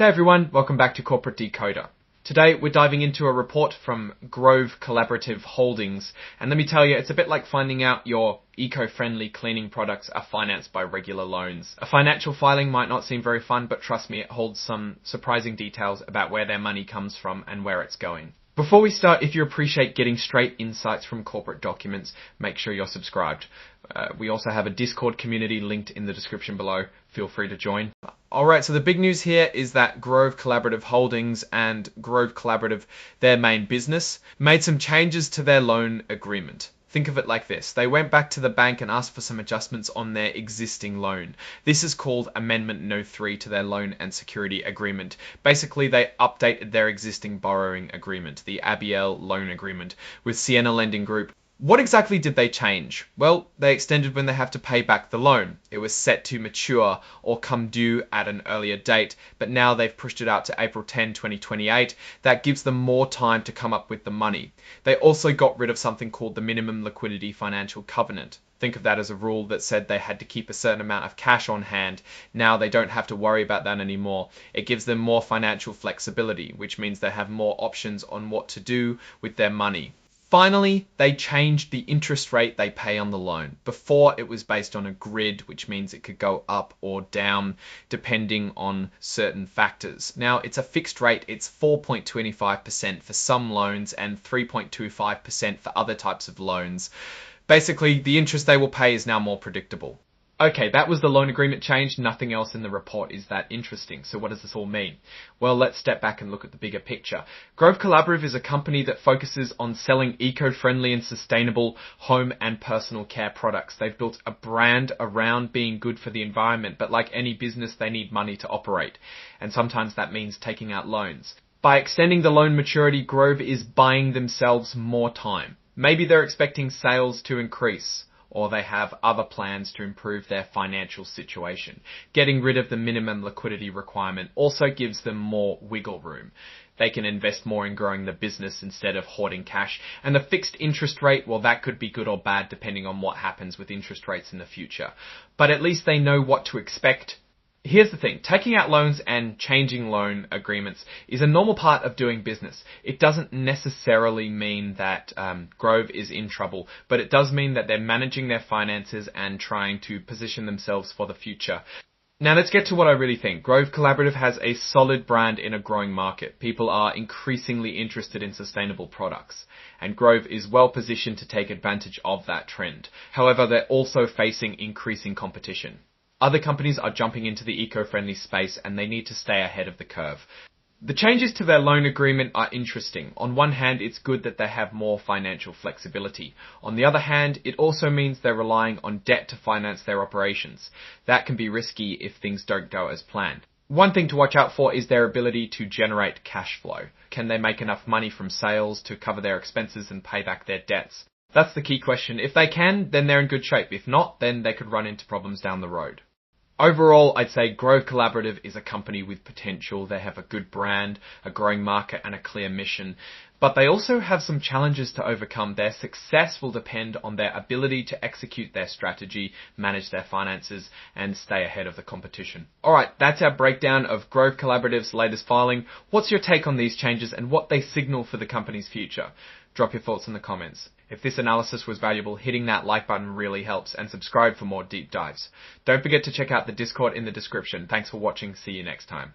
Hey everyone, welcome back to Corporate Decoder. Today we're diving into a report from Grove Collaborative Holdings, and let me tell you, it's a bit like finding out your eco-friendly cleaning products are financed by regular loans. A financial filing might not seem very fun, but trust me, it holds some surprising details about where their money comes from and where it's going. Before we start, if you appreciate getting straight insights from corporate documents, make sure you're subscribed. We also have a Discord community linked in the description below. Feel free to join. Alright, so the big news here is that Grove Collaborative Holdings and Grove Collaborative, their main business, made some changes to their loan agreement. Think of it like this. They went back to the bank and asked for some adjustments on their existing loan. This is called Amendment No. 3 to their loan and security agreement. Basically, they updated their existing borrowing agreement, the Abiel loan agreement, with Sienna Lending Group. What exactly did they change? Well, they extended when they have to pay back the loan. It was set to mature or come due at an earlier date, but now they've pushed it out to April 10, 2028. That gives them more time to come up with the money. They also got rid of something called the Minimum Liquidity Financial Covenant. Think of that as a rule that said they had to keep a certain amount of cash on hand. Now they don't have to worry about that anymore. It gives them more financial flexibility, which means they have more options on what to do with their money. Finally, they changed the interest rate they pay on the loan. Before, it was based on a grid, which means it could go up or down depending on certain factors. Now, it's a fixed rate. It's 4.25% for some loans and 3.25% for other types of loans. Basically, the interest they will pay is now more predictable. Okay, that was the loan agreement change. Nothing else in the report is that interesting. So what does this all mean? Well, let's step back and look at the bigger picture. Grove Collaborative is a company that focuses on selling eco-friendly and sustainable home and personal care products. They've built a brand around being good for the environment, but like any business, they need money to operate. And sometimes that means taking out loans. By extending the loan maturity, Grove is buying themselves more time. Maybe they're expecting sales to increase, or they have other plans to improve their financial situation. Getting rid of the minimum liquidity requirement also gives them more wiggle room. They can invest more in growing the business instead of hoarding cash. And the fixed interest rate, well, that could be good or bad depending on what happens with interest rates in the future. But at least they know what to expect. Here's the thing, taking out loans and changing loan agreements is a normal part of doing business. It doesn't necessarily mean that Grove is in trouble, but it does mean that they're managing their finances and trying to position themselves for the future. Now let's get to what I really think. Grove Collaborative has a solid brand in a growing market. People are increasingly interested in sustainable products, and Grove is well positioned to take advantage of that trend. However, they're also facing increasing competition. Other companies are jumping into the eco-friendly space and they need to stay ahead of the curve. The changes to their loan agreement are interesting. On one hand, it's good that they have more financial flexibility. On the other hand, it also means they're relying on debt to finance their operations. That can be risky if things don't go as planned. One thing to watch out for is their ability to generate cash flow. Can they make enough money from sales to cover their expenses and pay back their debts? That's the key question. If they can, then they're in good shape. If not, then they could run into problems down the road. Overall, I'd say Grove Collaborative is a company with potential. They have a good brand, a growing market, and a clear mission. But they also have some challenges to overcome. Their success will depend on their ability to execute their strategy, manage their finances, and stay ahead of the competition. Alright, that's our breakdown of Grove Collaborative's latest filing. What's your take on these changes and what they signal for the company's future? Drop your thoughts in the comments. If this analysis was valuable, hitting that like button really helps, and subscribe for more deep dives. Don't forget to check out the Discord in the description. Thanks for watching. See you next time.